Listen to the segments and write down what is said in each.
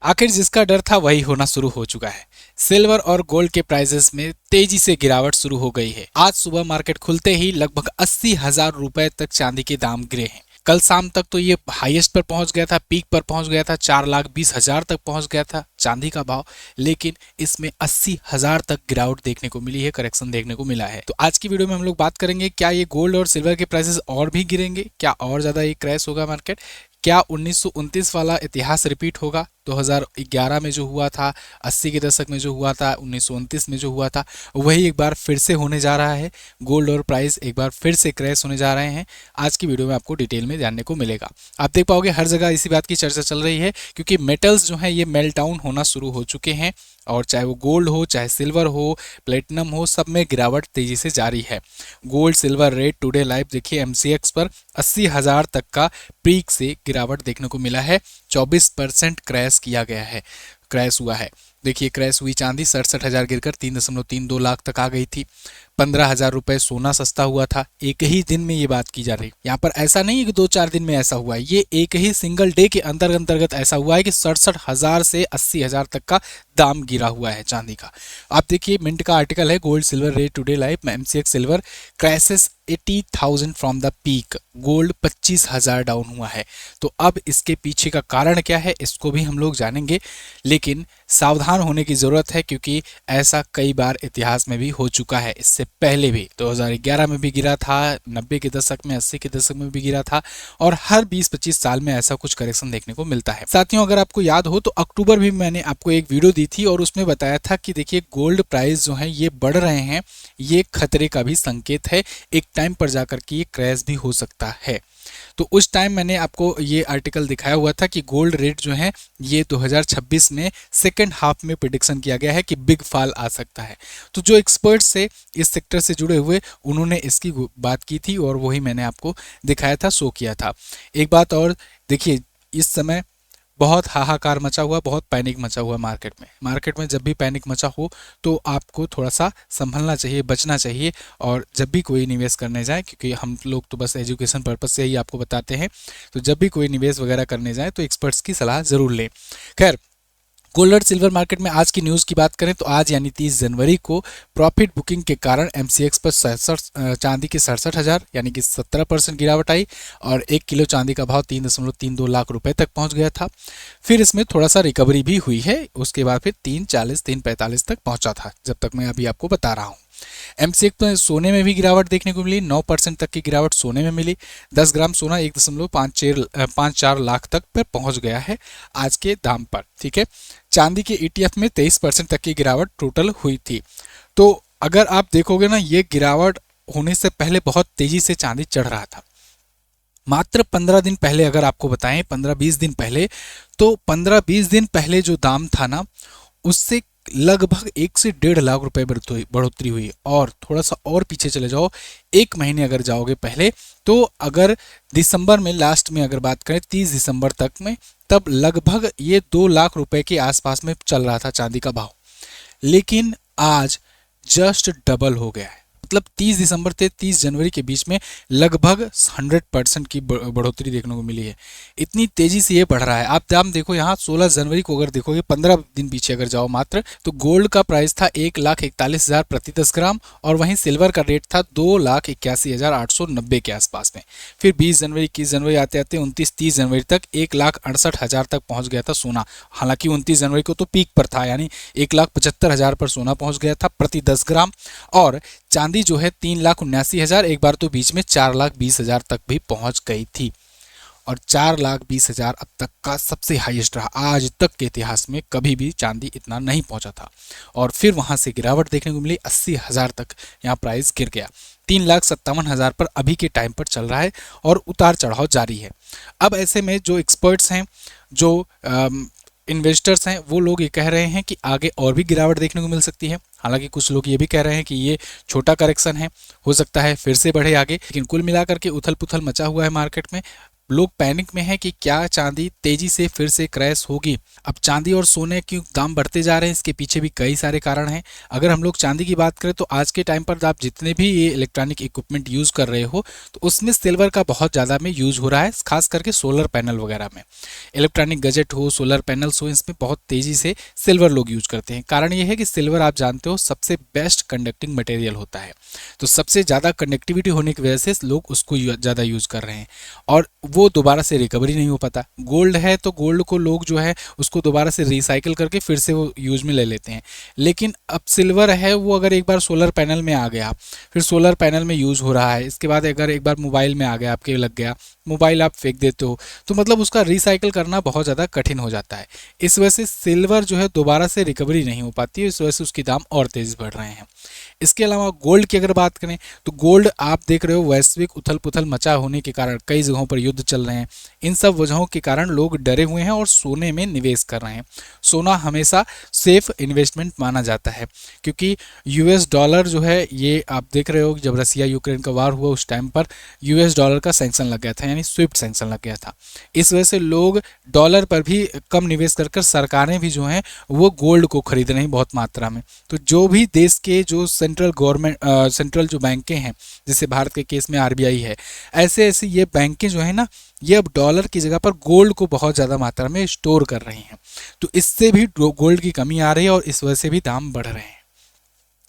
आखिर जिसका डर था वही होना शुरू हो चुका है। सिल्वर और गोल्ड के प्राइसेस में तेजी से गिरावट शुरू हो गई है। आज सुबह मार्केट खुलते ही लगभग 80,000 रुपए तक चांदी के दाम गिरे हैं। कल शाम तक तो ये हाईएस्ट पर पहुंच गया था, पीक पर पहुंच गया था, 4,20,000 तक पहुंच गया था चांदी का भाव। लेकिन इसमें 80,000 तक गिरावट देखने को मिली है, करेक्शन देखने को मिला है। तो आज की वीडियो में हम लोग बात करेंगे, क्या ये गोल्ड और सिल्वर के प्राइसेस और भी गिरेंगे, क्या और ज्यादा ये क्रैश होगा मार्केट, क्या 1929 वाला इतिहास रिपीट होगा, 2011 में जो हुआ था, 80 के दशक में जो हुआ था, 1929 में जो हुआ था, वही एक बार फिर से होने जा रहा है। गोल्ड और प्राइस एक बार फिर से क्रैश होने जा रहे हैं। आज की वीडियो में आपको डिटेल में जानने को मिलेगा। आप देख पाओगे हर जगह इसी बात की चर्चा चल रही है, क्योंकि मेटल्स जो हैं ये मेल्ट डाउन होना शुरू हो चुके हैं, और चाहे वो गोल्ड हो, चाहे सिल्वर हो, प्लेटिनम हो, सब में गिरावट तेजी से जारी है। Gold silver rate today live देखिए MCX पर 80,000 तक का पीक से गिरावट देखने को मिला है। 24% क्रैश किया गया है, क्रैश हुआ है। देखिए क्रैश हुई चांदी 67,000 गिरकर 3.32 लाख तक आ गई थी। 15,000 रुपए सोना सस्ता हुआ था। एक ही दिन में ये बात की जा रही है, यहाँ पर ऐसा नहीं है कि 2-4 दिन में ऐसा हुआ है, ये एक ही सिंगल डे के अंतर्गत ऐसा हुआ है कि 67,000 से 80,000 तक का दाम गिरा हुआ है चांदी का। आप देखिए मिंट का आर्टिकल है, gold silver rate today live MCX silver crashes 80,000 from the peak. Gold 25,000 down हुआ है। तो अब इसके पीछे का कारण क्या है, इसको भी हम लोग जानेंगे, लेकिन सावधान होने की जरूरत है, क्योंकि ऐसा कई बार इतिहास में भी हो चुका है। इससे पहले भी 2011 में भी गिरा था, 90 के दशक में, 80 के दशक में भी गिरा था, और हर 20-25 साल में ऐसा कुछ करेक्शन देखने को मिलता है। साथियों, अगर आपको याद हो तो अक्टूबर भी मैंने आपको एक वीडियो दी थी और उसमें बताया था कि देखिए गोल्ड प्राइस जो है ये बढ़ रहे हैं, ये खतरे का भी संकेत है। एक टाइम पर जाकर के ये क्रैश भी हो सकता है। तो उस टाइम मैंने आपको ये आर्टिकल दिखाया हुआ था कि गोल्ड रेट जो है ये 2026 में सेकेंड हाफ में प्रिडिक्शन किया गया है कि बिग फॉल आ सकता है। तो जो एक्सपर्ट्स से इस सेक्टर से जुड़े हुए, उन्होंने इसकी बात की थी और वही मैंने आपको दिखाया था, शो किया था। एक बात और देखिए, इस समय बहुत हाहाकार मचा हुआ, बहुत पैनिक मचा हुआ मार्केट में जब भी पैनिक मचा हो तो आपको थोड़ा सा संभलना चाहिए, बचना चाहिए। और जब भी कोई निवेश करने जाए, क्योंकि हम लोग तो बस एजुकेशन पर्पस से ही आपको बताते हैं, तो जब भी कोई निवेश वगैरह करने जाए तो एक्सपर्ट्स की सलाह जरूर लें। खैर, गोल्ड और सिल्वर मार्केट में आज की न्यूज़ की बात करें तो आज यानी 30 जनवरी को प्रॉफिट बुकिंग के कारण MCX पर 67 चांदी के 67,000 यानी कि 17% गिरावट आई, और 1 किलो चांदी का भाव 3.32 लाख रुपए तक पहुंच गया था। फिर इसमें थोड़ा सा रिकवरी भी हुई है, उसके बाद फिर 3.40 3.45 तक पहुंचा था, जब तक मैं अभी आपको बता रहा हूँ। MCX में सोने में भी गिरावट देखने को मिली, 9% तक की गिरावट सोने में मिली। 10 ग्राम सोना 1.54 लाख तक पर पहुंच गया है आज के दाम पर। ठीक है, चांदी के ETF में 23% तक की गिरावट टोटल हुई थी। तो अगर आप देखोगे ना, ये गिरावट होने से पहले बहुत तेजी से चांदी चढ़ रहा था। मात्र 15 दिन पहले अगर आपको बताएं, 15-20 दिन पहले, तो 15-20 दिन पहले जो दाम था ना, उससे लगभग 1 से 1.5 लाख रुपए बढ़ोतरी हुई। और थोड़ा सा और पीछे चले जाओ, 1 महीने अगर जाओगे पहले, तो अगर दिसंबर में लास्ट में अगर बात करें 30 दिसंबर तक में, तब लगभग ये 2 लाख रुपए के आसपास में चल रहा था चांदी का भाव। लेकिन आज जस्ट डबल हो गया है। मतलब 30 दिसंबर से 30 जनवरी के बीच में लगभग 100% की बढ़ोतरी देखने को मिली है। इतनी तेजी से ये बढ़ रहा है। आप दाम देखो, यहाँ 16 जनवरी को अगर देखोगे, 15 दिन पीछे अगर जाओ मात्र, तो गोल्ड का प्राइस था 1,41,000 प्रति 10 ग्राम, और वहीं सिल्वर का रेट था 2,81,890 के आसपास में। फिर 20 जनवरी 21 जनवरी आते आते 29-30 जनवरी तक 1,68,000 तक पहुंच गया था सोना। हालांकि 29 जनवरी को तो पीक पर था, यानी 1,75,000 पर सोना पहुंच गया था प्रति 10 ग्राम। और चांदी जो है 3,79,000, एक बार तो बीच में 4,20,000 तक भी पहुंच गई थी। और 4,20,000 अब तक का सबसे हाईएस्ट रहा। आज तक के इतिहास में कभी भी चांदी इतना नहीं पहुंचा था। और फिर वहां से गिरावट देखने को मिली, 80,000 तक यहाँ प्राइस गिर गया। 3,57,000 पर अभी के टाइम पर चल रहा है और उतार चढ़ाव जारी है। अब ऐसे में जो एक्सपर्ट्स हैं, जो इन्वेस्टर्स हैं, वो लोग ये कह रहे हैं कि आगे और भी गिरावट देखने को मिल सकती है। हालांकि कुछ लोग ये भी कह रहे हैं कि ये छोटा करेक्शन है, हो सकता है फिर से बढ़े आगे। लेकिन कुल मिलाकर के उथल पुथल मचा हुआ है मार्केट में। लोग पैनिक में हैं कि क्या चांदी तेजी से फिर से क्रैश होगी। अब चांदी और सोने क्यों दाम बढ़ते जा रहे हैं, इसके पीछे भी कई सारे कारण हैं। अगर हम लोग चांदी की बात करें तो आज के टाइम पर आप जितने भी ये इलेक्ट्रॉनिक इक्विपमेंट यूज कर रहे हो तो उसमें सिल्वर का बहुत ज़्यादा में यूज हो रहा है, खास करके सोलर पैनल वगैरह में। इलेक्ट्रॉनिक गैजेट हो, सोलर पैनल्स हो, इसमें बहुत तेजी से सिल्वर लोग यूज करते हैं। कारण यह है कि सिल्वर आप जानते हो सबसे बेस्ट कंडक्टिंग मटेरियल होता है, तो सबसे ज़्यादा कंडक्टिविटी होने की वजह से लोग उसको ज़्यादा यूज कर रहे हैं और वो दोबारा से रिकवरी नहीं हो पाता। गोल्ड है तो गोल्ड को लोग जो है उसको दोबारा से रिसाइकिल करके फिर से वो यूज में ले लेते हैं, लेकिन अब सिल्वर है वो अगर एक बार सोलर पैनल में आ गया, फिर सोलर पैनल में यूज हो रहा है, इसके बाद अगर एक बार मोबाइल में आ गया, आपके लग गया, मोबाइल आप फेंक देते हो, तो मतलब उसका रिसाइकिल करना बहुत ज़्यादा कठिन हो जाता है। इस वजह से सिल्वर जो है दोबारा से रिकवरी नहीं हो पाती है, इस वजह से उसके दाम और तेज़ी बढ़ रहे हैं। इसके अलावा गोल्ड की अगर बात करें तो गोल्ड आप देख रहे हो वैश्विक उथल पुथल मचा होने के कारण कई जगहों पर युद्ध चल रहे हैं, इन सब वजहों के कारण लोग डरे हुए हैं और सोने में निवेश कर रहे हैं। सोना हमेशा सेफ इन्वेस्टमेंट माना जाता है, क्योंकि यूएस डॉलर जो है, ये आप देख रहे हो जब रसिया यूक्रेन का वार हुआ उस टाइम पर यूएस डॉलर का सैंक्शन लग गया था, यानी स्विफ्ट सैंक्शन लग गया था। इस वजह से लोग डॉलर पर भी कम निवेश कर सरकारें भी जो हैं वो गोल्ड को खरीद रही हैं बहुत मात्रा में। तो जो भी देश के जो सेंट्रल गवर्नमेंट सेंट्रल जो बैंकें हैं, जैसे भारत के केस में आरबीआई है, ऐसे ऐसे ये बैंकें जो है ना, ये अब डॉलर की जगह पर गोल्ड को बहुत ज़्यादा मात्रा में स्टोर कर रही हैं, तो इससे भी गोल्ड की कमी आ रही है और इस वजह से भी दाम बढ़ रहे हैं।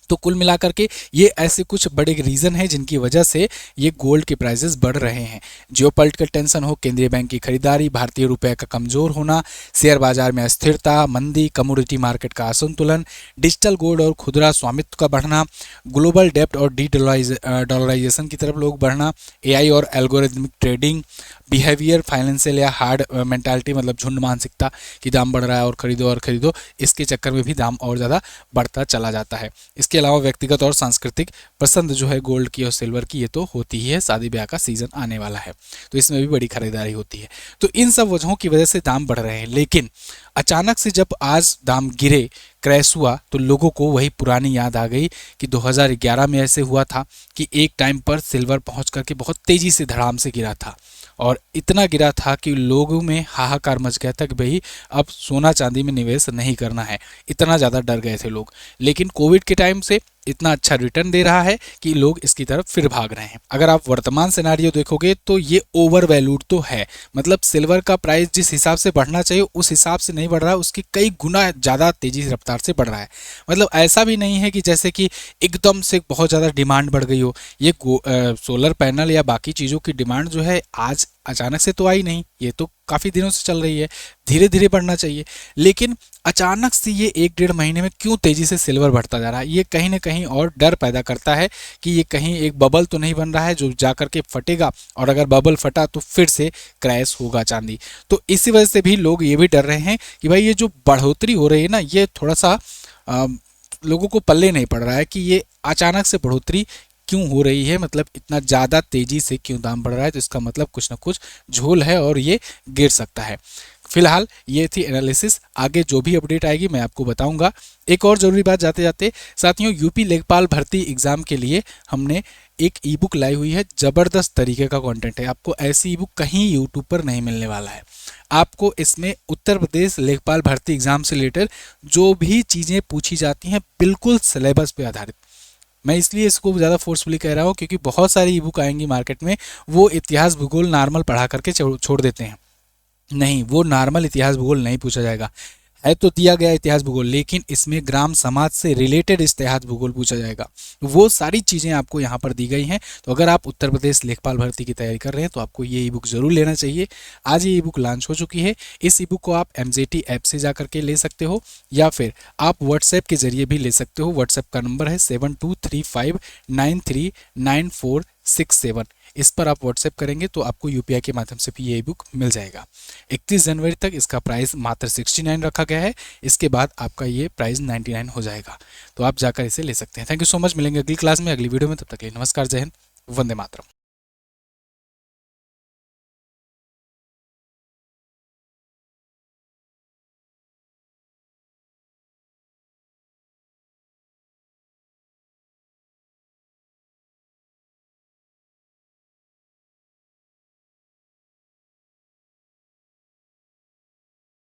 तो कुल मिलाकर के ये ऐसे कुछ बड़े रीज़न हैं जिनकी वजह से ये गोल्ड के प्राइसेस बढ़ रहे हैं। जियोपॉलिटिकल टेंशन हो, केंद्रीय बैंक की खरीदारी, भारतीय रुपये का कमज़ोर होना, शेयर बाजार में अस्थिरता, मंदी, कमोडिटी मार्केट का असंतुलन, डिजिटल गोल्ड और खुदरा स्वामित्व का बढ़ना, ग्लोबल डेब्ट और डॉलराइजेशन की तरफ लोग बढ़ना, एआई और एल्गोरिथमिक ट्रेडिंग, बिहेवियर, फाइनेंशियल या हार्ड मेंटालिटी मतलब झुंड मानसिकता कि दाम बढ़ रहा है और खरीदो, इसके चक्कर में भी दाम और ज़्यादा बढ़ता चला जाता है। इसके अलावा व्यक्तिगत और सांस्कृतिक पसंद जो है गोल्ड की और सिल्वर की, ये तो होती ही है, शादी ब्याह का सीजन आने वाला है तो इसमें भी बड़ी खरीदारी होती है। तो इन सब वजहों की वजह से दाम बढ़ रहे हैं, लेकिन अचानक से जब आज दाम गिरे, क्रैश हुआ, तो लोगों को वही पुरानी याद आ गई कि 2011 में ऐसे हुआ था कि एक टाइम पर सिल्वर पहुंच करके बहुत तेज़ी से धड़ाम से गिरा था और इतना गिरा था कि लोगों में हाहाकार मच गया था कि भाई अब सोना चांदी में निवेश नहीं करना है, इतना ज़्यादा डर गए थे लोग। लेकिन कोविड के टाइम से इतना अच्छा रिटर्न दे रहा है कि लोग इसकी तरफ फिर भाग रहे हैं। अगर आप वर्तमान सिनेरियो देखोगे तो ये ओवर वैल्यूड तो है, मतलब सिल्वर का प्राइस जिस हिसाब से बढ़ना चाहिए उस हिसाब से नहीं बढ़ रहा है, उसकी कई गुना ज़्यादा तेजी रफ्तार से बढ़ रहा है। मतलब ऐसा भी नहीं है कि जैसे कि एकदम से बहुत ज़्यादा डिमांड बढ़ गई हो। ये सोलर पैनल या बाकी चीज़ों की डिमांड जो है आज अचानक से तो आई नहीं, ये तो काफ़ी दिनों से चल रही है, धीरे धीरे बढ़ना चाहिए। लेकिन अचानक से ये 1-1.5 महीने में क्यों तेज़ी से सिल्वर बढ़ता जा रहा है, ये कहीं ना कहीं और डर पैदा करता है कि ये कहीं एक बबल तो नहीं बन रहा है जो जा करके फटेगा, और अगर बबल फटा तो फिर से क्रैश होगा चांदी। तो इसी वजह से भी लोग ये भी डर रहे हैं कि भाई ये जो बढ़ोतरी हो रही है ना, ये थोड़ा सा लोगों को पल्ले नहीं पड़ रहा है कि ये अचानक से बढ़ोतरी क्यों हो रही है, मतलब इतना ज़्यादा तेज़ी से क्यों दाम बढ़ रहा है। तो इसका मतलब कुछ ना कुछ झोल है और ये गिर सकता है। फिलहाल ये थी एनालिसिस, आगे जो भी अपडेट आएगी मैं आपको बताऊंगा। एक और ज़रूरी बात जाते जाते साथियों, यूपी लेखपाल भर्ती एग्ज़ाम के लिए हमने एक ई बुक लाई हुई है, ज़बरदस्त तरीके का कंटेंट है, आपको ऐसी ई बुक कहीं यूट्यूब पर नहीं मिलने वाला है। आपको इसमें उत्तर प्रदेश लेखपाल भर्ती एग्ज़ाम से रिलेटेड जो भी चीज़ें पूछी जाती हैं बिल्कुल सिलेबस पे आधारित। मैं इसलिए इसको ज़्यादा फोर्सफुली कह रहा हूँ क्योंकि बहुत सारी ई बुक आएंगी मार्केट में, वो इतिहास भूगोल नॉर्मल पढ़ा करके छोड़ देते हैं। नहीं, वो नॉर्मल इतिहास भूगोल नहीं पूछा जाएगा, है तो दिया गया इतिहास भूगोल, लेकिन इसमें ग्राम समाज से रिलेटेड इतिहास भूगोल पूछा जाएगा। वो सारी चीज़ें आपको यहाँ पर दी गई हैं। तो अगर आप उत्तर प्रदेश लेखपाल भर्ती की तैयारी कर रहे हैं तो आपको ये ई बुक ज़रूर लेना चाहिए। आज ये ई बुक लॉन्च हो चुकी है। इस ई बुक को आप MJT ऐप से जा करके ले सकते हो या फिर आप व्हाट्सएप के जरिए भी ले सकते हो। व्हाट्सएप का नंबर है 7235939467। इस पर आप व्हाट्सएप करेंगे तो आपको UPI के माध्यम से भी ये ई बुक मिल जाएगा। 31 जनवरी तक इसका प्राइस मात्र 69 रखा गया है, इसके बाद आपका ये प्राइस 99 हो जाएगा। तो आप जाकर इसे ले सकते हैं। थैंक यू सो मच, मिलेंगे अगली क्लास में अगली वीडियो में, तब तक के लिए नमस्कार, जय हिंद, वंदे मातरम।